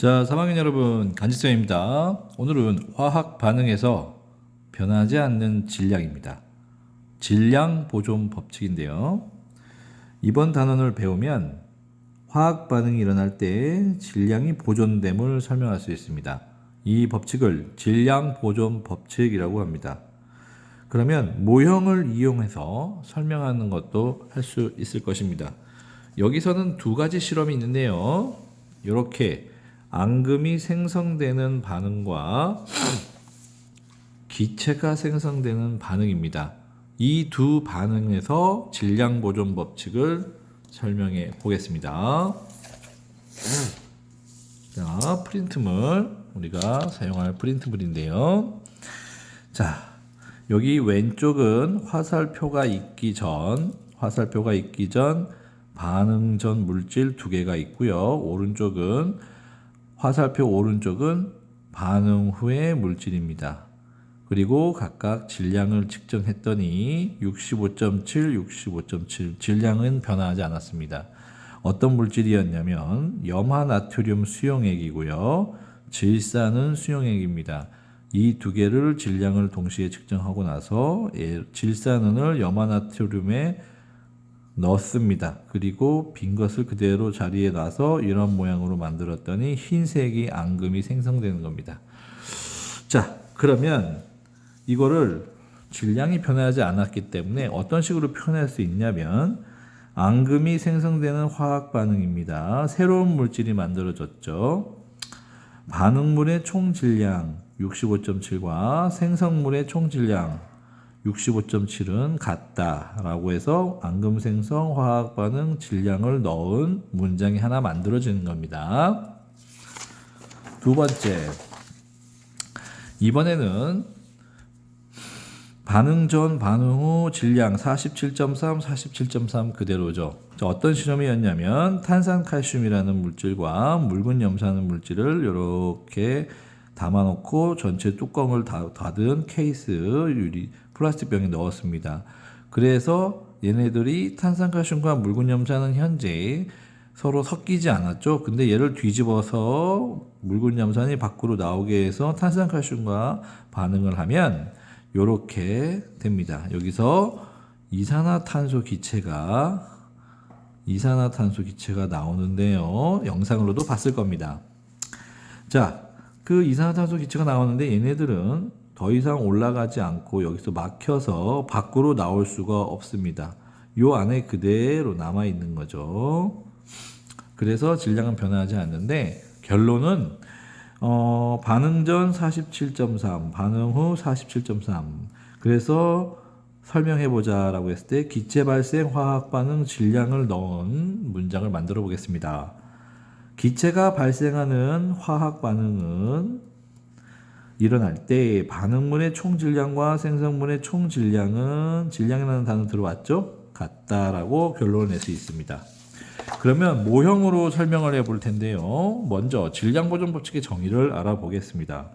자, 3학년 여러분, 간지쌤입니다. 오늘은 화학 반응에서 변하지 않는 질량입니다. 질량 보존 법칙인데요. 이번 단원을 배우면 화학 반응이 일어날 때 질량이 보존됨을 설명할 수 있습니다. 이 법칙을 질량 보존 법칙이라고 합니다. 그러면 모형을 이용해서 설명하는 것도 할 수 있을 것입니다. 여기서는 두 가지 실험이 있는데요. 이렇게 앙금이 생성되는 반응과 기체가 생성되는 반응입니다. 이 두 반응에서 질량 보존 법칙을 설명해 보겠습니다. 자, 프린트물, 우리가 사용할 프린트물인데요. 자, 여기 왼쪽은 화살표가 있기 전 반응 전 물질 두 개가 있고요. 화살표 오른쪽은 반응 후의 물질입니다. 그리고 각각 질량을 측정했더니 65.7, 65.7 질량은 변화하지 않았습니다. 어떤 물질이었냐면 염화나트륨 수용액이고요. 질산은 수용액입니다. 이 두 개를 질량을 동시에 측정하고 나서 질산은을 염화나트륨에 넣습니다. 그리고 빈 것을 그대로 자리에 놔서 이런 모양으로 만들었더니 흰색이 앙금이 생성되는 겁니다. 자, 그러면 이거를 질량이 변하지 않았기 때문에 어떤 식으로 표현할 수 있냐면 앙금이 생성되는 화학 반응입니다. 새로운 물질이 만들어졌죠. 반응물의 총 질량 65.7과 생성물의 총 질량 65.7은 같다라고 해서 앙금 생성 화학 반응 질량을 넣은 문장이 하나 만들어지는 겁니다. 두 번째, 이번에는 반응 전, 반응 후 질량 47.3, 47.3 그대로죠. 어떤 실험이었냐면 탄산칼슘이라는 물질과 묽은 염산은 물질을 이렇게 담아놓고 전체 뚜껑을 닫은 케이스 유리 플라스틱 병에 넣었습니다. 그래서 얘네들이 탄산칼슘과 묽은 염산은 현재 서로 섞이지 않았죠. 근데 얘를 뒤집어서 묽은 염산이 밖으로 나오게 해서 탄산칼슘과 반응을 하면 이렇게 됩니다. 여기서 이산화탄소 기체가 나오는데요. 영상으로도 봤을 겁니다. 자, 그 이산화탄소 기체가 나오는데 얘네들은 더 이상 올라가지 않고 여기서 막혀서 밖으로 나올 수가 없습니다. 요 안에 그대로 남아 있는 거죠. 그래서 질량은 변하지 않는데 결론은 반응 전 47.3, 반응 후 47.3. 그래서 설명해보자 라고 했을 때 기체 발생 화학 반응 질량을 넣은 문장을 만들어 보겠습니다. 기체가 발생하는 화학 반응은 일어날 때 반응물의 총 질량과 생성물의 총 질량은 질량이라는 단어 들어왔죠? 같다라고 결론을 낼 수 있습니다. 그러면 모형으로 설명을 해볼 텐데요. 먼저 질량 보존 법칙의 정의를 알아보겠습니다.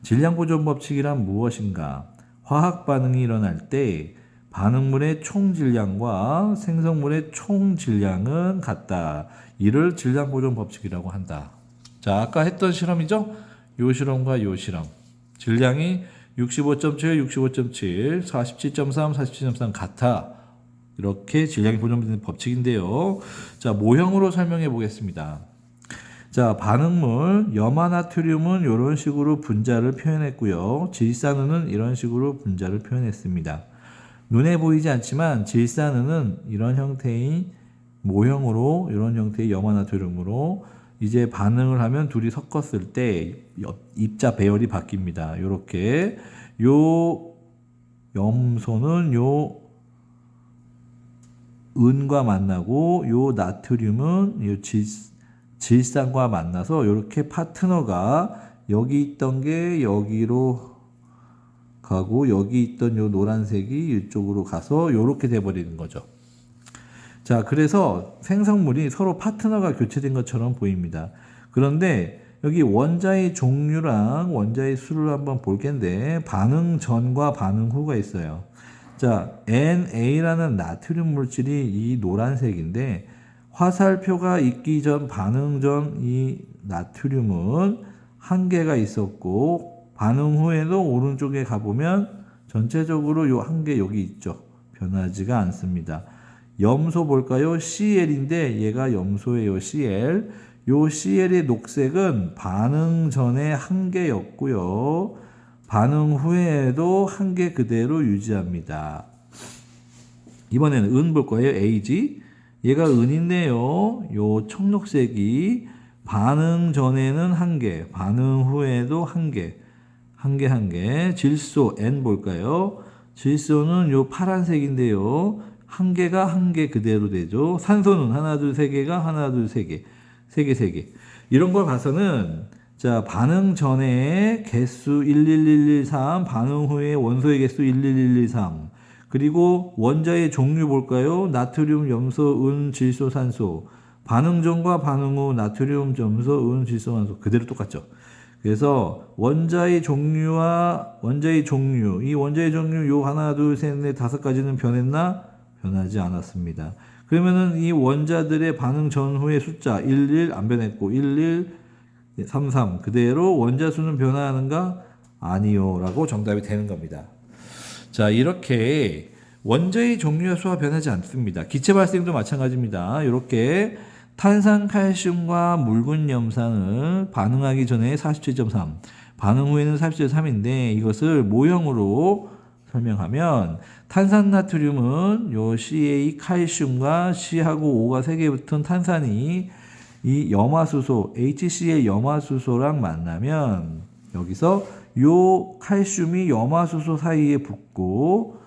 질량 보존 법칙이란 무엇인가? 화학 반응이 일어날 때 반응물의 총 질량과 생성물의 총 질량은 같다. 이를 질량 보존 법칙이라고 한다. 자, 아까 했던 실험이죠? 요 실험과 요 실험. 질량이 65.7, 65.7, 47.3, 47.3 같아. 이렇게 질량이 보존되는 법칙인데요. 자, 모형으로 설명해 보겠습니다. 자, 반응물 염화나트륨은 이런 식으로 분자를 표현했고요. 질산은은 이런 식으로 분자를 표현했습니다. 눈에 보이지 않지만 질산은은 이런 형태의 모형으로 이런 형태의 염화나트륨으로 이제 반응을 하면 둘이 섞었을 때 입자 배열이 바뀝니다. 이렇게 요 염소는 요 은과 만나고 요 나트륨은 요 질산과 만나서 이렇게 파트너가 여기 있던 게 여기로 가고 여기 있던 요 노란색이 이쪽으로 가서 이렇게 돼버리는 거죠. 자, 그래서 생성물이 서로 파트너가 교체된 것처럼 보입니다. 그런데 여기 원자의 종류랑 원자의 수를 한번 볼 텐데 반응 전과 반응 후가 있어요. 자, NA라는 나트륨 물질이 이 노란색인데 화살표가 있기 전 반응 전 이 나트륨은 한 개가 있었고 반응 후에도 오른쪽에 가보면 전체적으로 요 한 개 여기 있죠. 변하지가 않습니다. 염소 볼까요? Cl인데 얘가 염소예요. Cl. 요 Cl의 녹색은 반응 전에 한 개였고요. 반응 후에도 한 개 그대로 유지합니다. 이번에는 은 볼 거예요. Ag. 얘가 은인데요. 요 청록색이 반응 전에는 한 개, 반응 후에도 한 개, 한 개, 한 개. 질소 N 볼까요? 질소는 요 파란색인데요. 한 개가 한 개 그대로 되죠. 산소는 하나, 둘, 세 개가 하나, 둘, 세 개, 세 개, 세 개. 이런 걸 봐서는 자, 반응 전에 개수 11113, 반응 후에 원소의 개수 11113. 그리고 원자의 종류 볼까요? 나트륨, 염소, 은, 질소, 산소. 반응 전과 반응 후 나트륨, 염소, 은, 질소, 산소 그대로 똑같죠. 그래서 원자의 종류와 원자의 종류, 이 원자의 종류 요 하나, 둘, 셋, 넷, 다섯 가지는 변했나? 변하지 않았습니다. 그러면은 이 원자들의 반응 전후의 숫자 11 안 변했고 11, 33 그대로 원자 수는 변화하는가? 아니요 라고 정답이 되는 겁니다. 자, 이렇게 원자의 종류와 수가 변하지 않습니다. 기체 발생도 마찬가지입니다. 이렇게 탄산 칼슘과 묽은 염산을 반응하기 전에 47.3, 반응 후에는 47.3인데 이것을 모형으로 설명하면 탄산 나트륨은 요 CA 칼슘과 C하고 O가 3개 붙은 탄산이 이 염화수소 HCl 염화수소랑 만나면 여기서 요 칼슘이 염화수소 사이에 붙고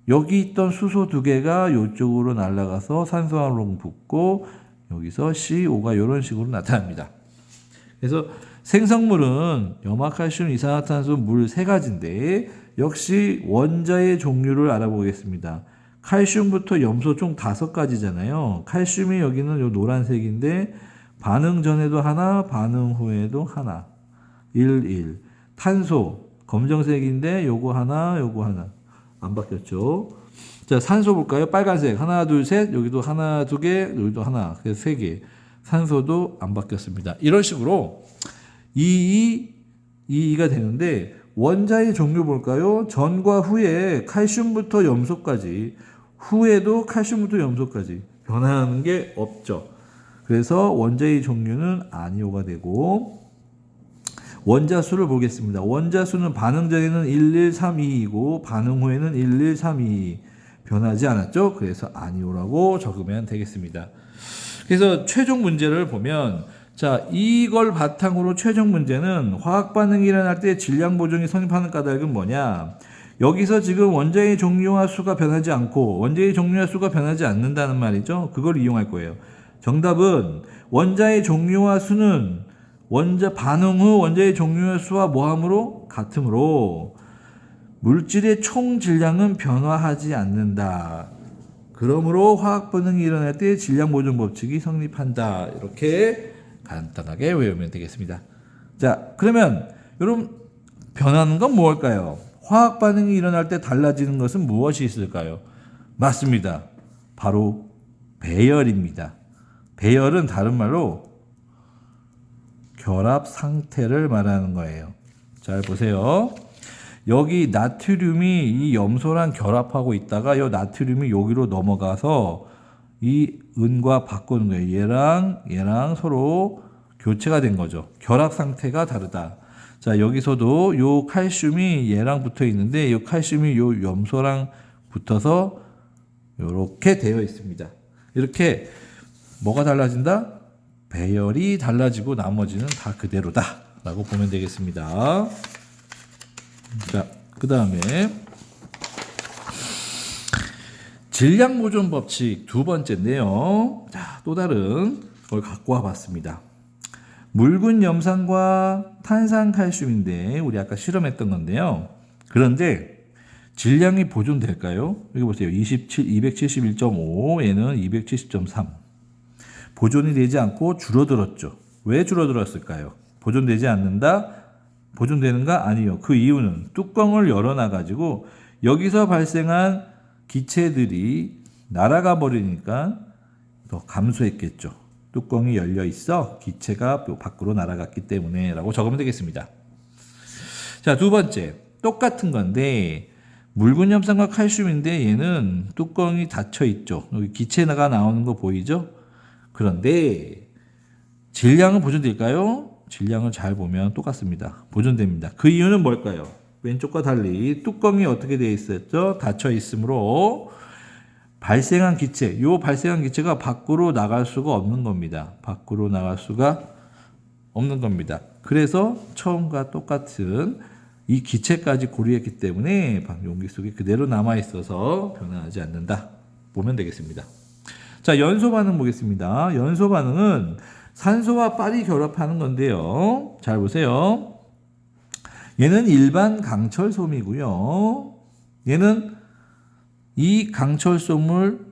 여기 있던 수소 두 개가 이쪽으로 날아가서 산소하고 붙고 여기서 CO가 이런 식으로 나타납니다. 그래서 생성물은 염화칼슘, 이산화탄소, 물 세 가지인데 역시 원자의 종류를 알아보겠습니다. 칼슘부터 염소 총 5가지잖아요. 칼슘이 여기는 요 노란색인데 반응 전에도 하나, 반응 후에도 하나. 1, 1. 탄소 검정색인데 요거 하나, 요거 하나. 안 바뀌었죠. 자, 산소 볼까요? 빨간색. 하나, 둘, 셋. 여기도 하나, 두 개. 여기도 하나. 그래서 세 개. 산소도 안 바뀌었습니다. 이런 식으로 2가 되는데 원자의 종류 볼까요? 전과 후에 칼슘부터 염소까지 후에도 칼슘부터 염소까지 변하는 게 없죠. 그래서 원자의 종류는 아니오가 되고 원자 수를 보겠습니다. 원자 수는 반응 전에는 11322이고 반응 후에는 11322 변하지 않았죠. 그래서 아니오라고 적으면 되겠습니다. 그래서 최종 문제를 보면 자, 이걸 바탕으로 최종 문제는 화학 반응이 일어날 때 질량 보존이 성립하는 까닭은 뭐냐? 여기서 지금 원자의 종류와 수가 변하지 않고 원자의 종류와 수가 변하지 않는다는 말이죠. 그걸 이용할 거예요. 정답은 원자의 종류와 수는 원자 반응 후 원자의 종류와 수와 뭐함으로? 같으므로 물질의 총 질량은 변화하지 않는다. 그러므로 화학 반응이 일어날 때 질량 보존 법칙이 성립한다. 이렇게 간단하게 외우면 되겠습니다. 자, 그러면 여러분 변하는 건 무엇일까요? 화학 반응이 일어날 때 달라지는 것은 무엇이 있을까요? 맞습니다. 바로 배열입니다. 배열은 다른 말로 결합 상태를 말하는 거예요. 잘 보세요. 여기 나트륨이 이 염소랑 결합하고 있다가 이 나트륨이 여기로 넘어가서 이 은과 바꾸는 거예요. 얘랑 서로 교체가 된 거죠. 결합 상태가 다르다. 자, 여기서도 요 칼슘이 얘랑 붙어 있는데 요 칼슘이 요 염소랑 붙어서 이렇게 되어 있습니다. 이렇게 뭐가 달라진다? 배열이 달라지고 나머지는 다 그대로다 라고 보면 되겠습니다. 자, 그 다음에 질량 보존 법칙 두 번째인데요. 자, 또 다른 걸 갖고 와봤습니다. 묽은 염산과 탄산 칼슘인데 우리 아까 실험했던 건데요. 그런데 질량이 보존될까요? 여기 보세요. 271.5 얘는 270.3 보존이 되지 않고 줄어들었죠. 왜 줄어들었을까요? 보존되지 않는다? 보존되는가? 아니요. 그 이유는 뚜껑을 열어놔가지고 여기서 발생한 기체들이 날아가 버리니까 더 감소했겠죠. 뚜껑이 열려 있어 기체가 밖으로 날아갔기 때문에 라고 적으면 되겠습니다. 자, 두 번째. 똑같은 건데 묽은 염산과 칼슘인데 얘는 뚜껑이 닫혀 있죠. 여기 기체가 나오는 거 보이죠? 그런데 질량은 보존될까요? 질량을 잘 보면 똑같습니다. 보존됩니다. 그 이유는 뭘까요? 왼쪽과 달리 뚜껑이 어떻게 되어 있었죠? 닫혀 있으므로 발생한 기체, 요 발생한 기체가 밖으로 나갈 수가 없는 겁니다. 밖으로 나갈 수가 없는 겁니다. 그래서 처음과 똑같은 이 기체까지 고려했기 때문에 용기 속에 그대로 남아 있어서 변화하지 않는다. 보면 되겠습니다. 자, 연소 반응 보겠습니다. 연소 반응은 산소와 빨이 결합하는 건데요. 잘 보세요. 얘는 일반 강철솜이고요. 얘는 이 강철솜을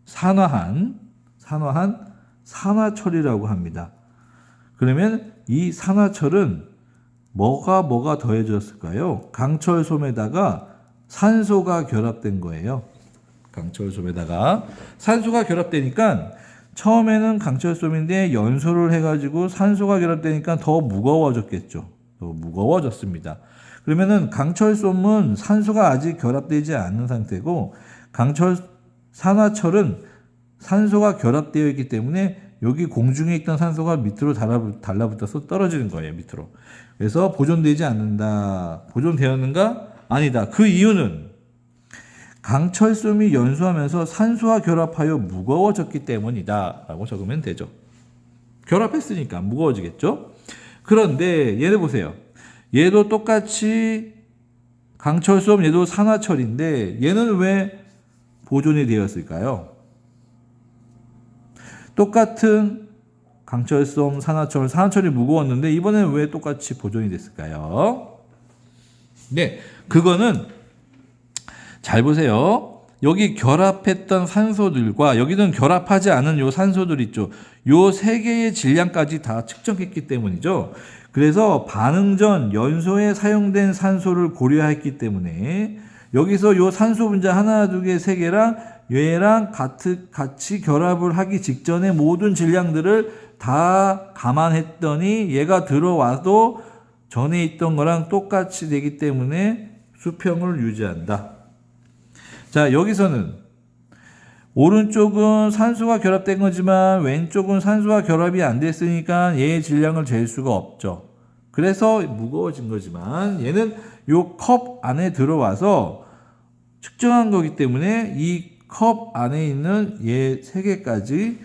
산화한 산화철이라고 합니다. 그러면 이 산화철은 뭐가 더해졌을까요? 강철솜에다가 산소가 결합된 거예요. 강철솜에다가 산소가 결합되니까 처음에는 강철솜인데 연소를 해가지고 산소가 결합되니까 더 무거워졌겠죠. 더 무거워졌습니다. 그러면은 강철솜은 산소가 아직 결합되지 않은 상태고 산화철은 산소가 결합되어 있기 때문에 여기 공중에 있던 산소가 밑으로 달라붙어서 떨어지는 거예요. 밑으로. 그래서 보존되지 않는다. 보존되었는가? 아니다. 그 이유는 강철솜이 연소하면서 산소와 결합하여 무거워졌기 때문이다 라고 적으면 되죠. 결합했으니까 무거워지겠죠. 그런데 얘를 보세요. 얘도 똑같이 강철솜, 얘도 산화철인데 얘는 왜 보존이 되었을까요? 똑같은 강철솜, 산화철이 무거웠는데 이번에는 왜 똑같이 보존이 됐을까요? 네, 그거는 잘 보세요. 여기 결합했던 산소들과 여기는 결합하지 않은 요 산소들 있죠. 요 세 개의 질량까지 다 측정했기 때문이죠. 그래서 반응 전 연소에 사용된 산소를 고려했기 때문에 여기서 요 산소 분자 하나, 두 개, 세 개랑 얘랑 같이 결합을 하기 직전에 모든 질량들을 다 감안했더니 얘가 들어와도 전에 있던 거랑 똑같이 되기 때문에 수평을 유지한다. 자, 여기서는 오른쪽은 산소가 결합된 거지만 왼쪽은 산소가 결합이 안 됐으니까 얘의 질량을 잴 수가 없죠. 그래서 무거워진 거지만 얘는 요 컵 안에 들어와서 측정한 거기 때문에 이 컵 안에 있는 얘 세 개까지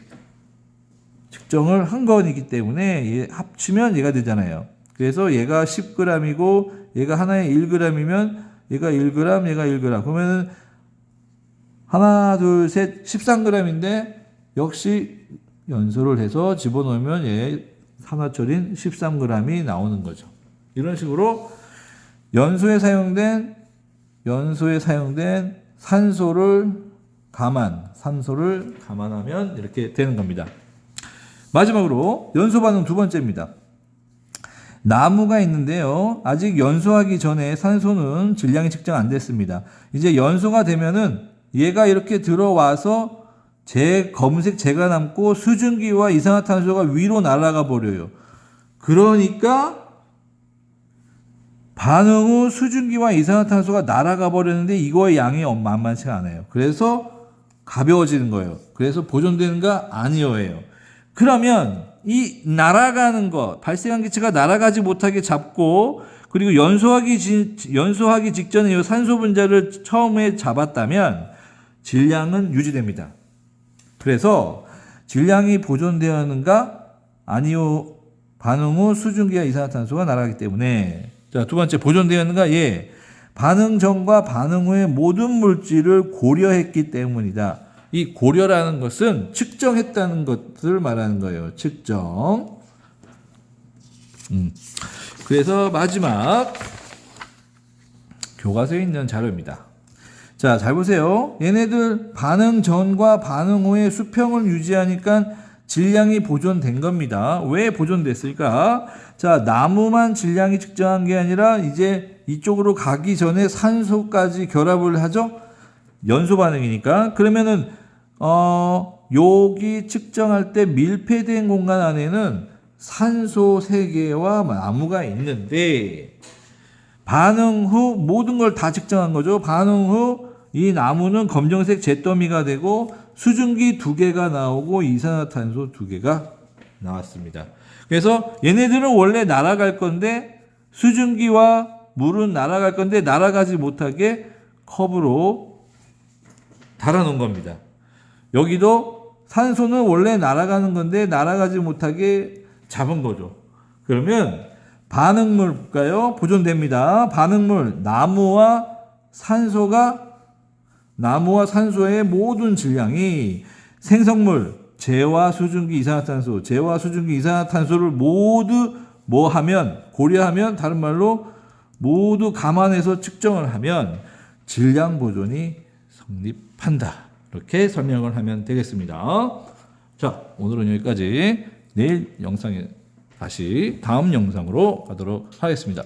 측정을 한 거이기 때문에 얘 합치면 얘가 되잖아요. 그래서 얘가 10g이고 얘가 하나에 1g이면 얘가 1g, 얘가 1g. 그러면은 하나, 둘, 셋, 13g인데 역시 연소를 해서 집어넣으면 얘 산화철인 13g이 나오는 거죠. 이런 식으로 연소에 사용된 산소를 감안하면 이렇게 되는 겁니다. 마지막으로 연소 반응 두 번째입니다. 나무가 있는데요. 아직 연소하기 전에 산소는 질량이 측정 안 됐습니다. 이제 연소가 되면은 얘가 이렇게 들어와서 검은색 재가 남고 수증기와 이산화탄소가 위로 날아가 버려요. 그러니까 반응 후 수증기와 이산화탄소가 날아가 버렸는데 이거의 양이 만만치가 않아요. 그래서 가벼워지는 거예요. 그래서 보존되는가? 아니요예요. 그러면 이 날아가는 것, 발생한 기체가 날아가지 못하게 잡고 그리고 연소하기 직전에 이 산소 분자를 처음에 잡았다면 질량은 유지됩니다. 그래서 질량이 보존되었는가? 아니요. 반응 후 수증기와 이산화탄소가 날아가기 때문에. 자, 두 번째 보존되었는가? 예. 반응 전과 반응 후의 모든 물질을 고려했기 때문이다. 이 고려라는 것은 측정했다는 것을 말하는 거예요. 측정. 그래서 마지막 교과서에 있는 자료입니다. 자, 잘 보세요. 얘네들 반응 전과 반응 후의 수평을 유지하니까 질량이 보존된 겁니다. 왜 보존됐을까? 자, 나무만 질량이 측정한 게 아니라 이제 이쪽으로 가기 전에 산소까지 결합을 하죠. 연소 반응이니까. 그러면은 여기 측정할 때 밀폐된 공간 안에는 산소 세개와 나무가 있는데 반응 후 모든 걸 다 측정한 거죠. 반응 후 이 나무는 검정색 잿더미가 되고 수증기 2개가 나오고 이산화탄소 2개가 나왔습니다. 그래서 얘네들은 원래 날아갈 건데 수증기와 물은 날아갈 건데 날아가지 못하게 컵으로 달아놓은 겁니다. 여기도 산소는 원래 날아가는 건데 날아가지 못하게 잡은 거죠. 그러면 반응물 볼까요? 보존됩니다. 반응물 나무와 산소의 모든 질량이 생성물 재와 수증기 이산화탄소를 모두 고려하면 다른 말로 모두 감안해서 측정을 하면 질량 보존이 성립한다. 이렇게 설명을 하면 되겠습니다. 자, 오늘은 여기까지. 내일 영상에 다시 다음 영상으로 가도록 하겠습니다.